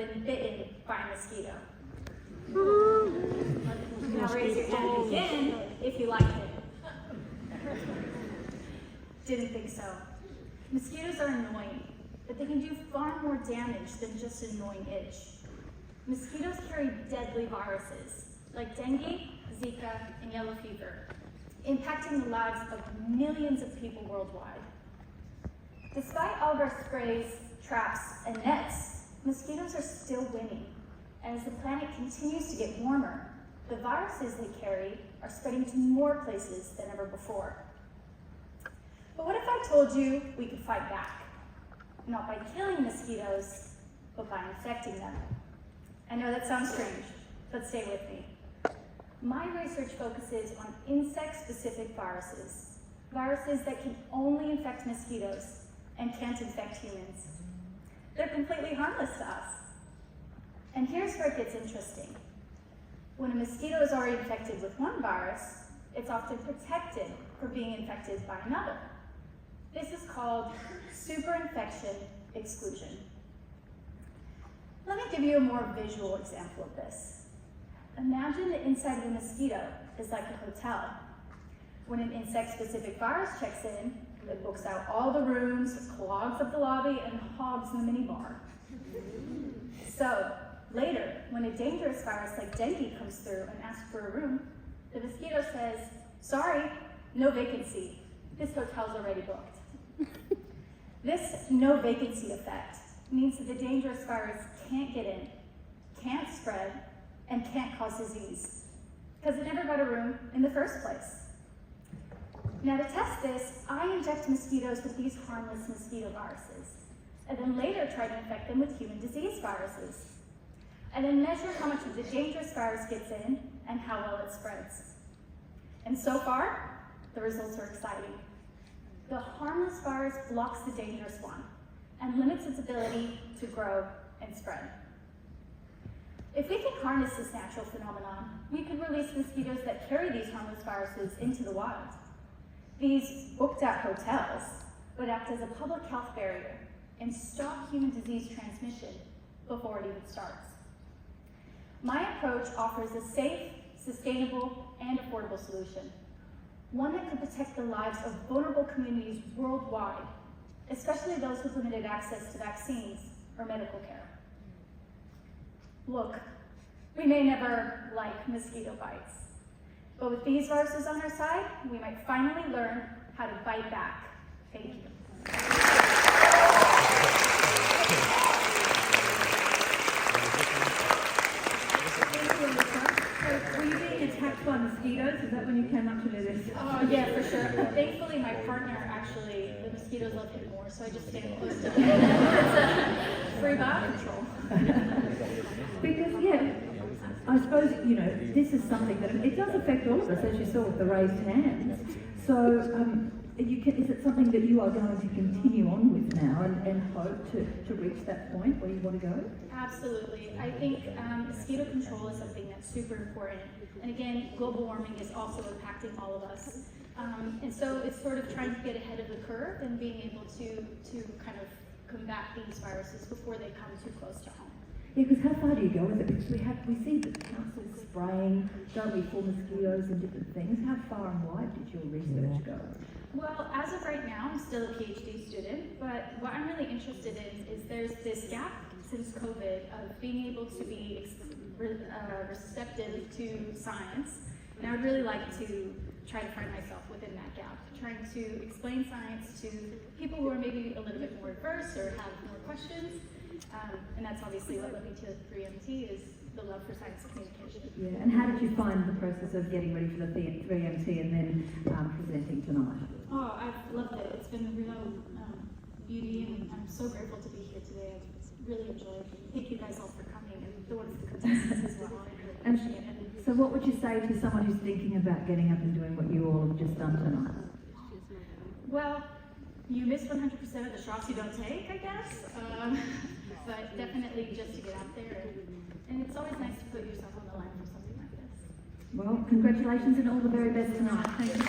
been bitten by a mosquito? Now raise your hand again if you like it. Didn't think so. Mosquitoes are annoying, but they can do far more damage than just an annoying itch. Mosquitoes carry deadly viruses like dengue, Zika, and yellow fever, impacting the lives of millions of people worldwide. Despite all of our sprays, traps, and nets, mosquitoes are still winning. And as the planet continues to get warmer, the viruses they carry are spreading to more places than ever before. But what if I told you we could fight back? Not by killing mosquitoes, but by infecting them. I know that sounds strange, but stay with me. My research focuses on insect-specific viruses, viruses that can only infect mosquitoes and can't infect humans. They're completely harmless to us. And here's where it gets interesting. When a mosquito is already infected with one virus, it's often protected from being infected by another. This is called superinfection exclusion. Let me give you a more visual example of this. Imagine the inside of a mosquito is like a hotel. When an insect-specific virus checks in, it books out all the rooms, clogs up the lobby, and hogs the minibar. So, later, when a dangerous virus like dengue comes through and asks for a room, the mosquito says, "Sorry, no vacancy. This hotel's already booked." This no vacancy effect means that the dangerous virus can't get in, can't spread, and can't cause disease, because it never got a room in the first place. Now to test this, I inject mosquitoes with these harmless mosquito viruses, and then later try to infect them with human disease viruses, and then measure how much of the dangerous virus gets in and how well it spreads. And so far, the results are exciting. The harmless virus blocks the dangerous one and limits its ability to grow and spread. If we can harness this natural phenomenon, we could release mosquitoes that carry these harmless viruses into the wild. These booked-out hotels would act as a public health barrier and stop human disease transmission before it even starts. My approach offers a safe, sustainable, and affordable solution, one that could protect the lives of vulnerable communities worldwide, especially those with limited access to vaccines or medical care. Look, we may never like mosquito bites, but with these viruses on our side, we might finally learn how to bite back. Thank you. Were you being attacked by mosquitoes? Is that when you came up to do this? Oh, yeah, for sure. Thankfully, my partner actually, the mosquitoes love him more, so I just stand close to him. It's a free bar control. Because, yeah, I suppose, you know, this is something that, it does affect all of us, as you saw with the raised hands. So, is it something that you are going to continue on with now and hope to reach that point where you want to go? Absolutely. I think mosquito control is something that's super important. And again, global warming is also impacting all of us. And so it's sort of trying to get ahead of the curve and being able to kind of combat these viruses before they come too close to home. Yeah, because how far do you go with it? Because we see the council spraying, don't we, for mosquitoes and different things. How far and wide did your research go? Well, as of right now, I'm still a PhD student, but what I'm really interested in is there's this gap since COVID of being able to be receptive to science, and I would really like to try to find myself within that gap, trying to explain science to people who are maybe a little bit more adverse or have more questions. And that's obviously what led me to 3MT, is the love for science communication. Yeah, and how did you find the process of getting ready for the 3MT and then presenting tonight? Oh, I've loved it. It's been a real beauty, and I'm so grateful to be here today. I've really enjoyed it. Thank you guys all for coming, and the ones the contestants as well. And so what would you say to someone who's thinking about getting up and doing what you all have just done tonight? Well, you miss 100% of the shots you don't take, I guess. But definitely just to get out there, and it's always nice to put yourself on the line for something like this. Well, congratulations and all the very best tonight. Thank you.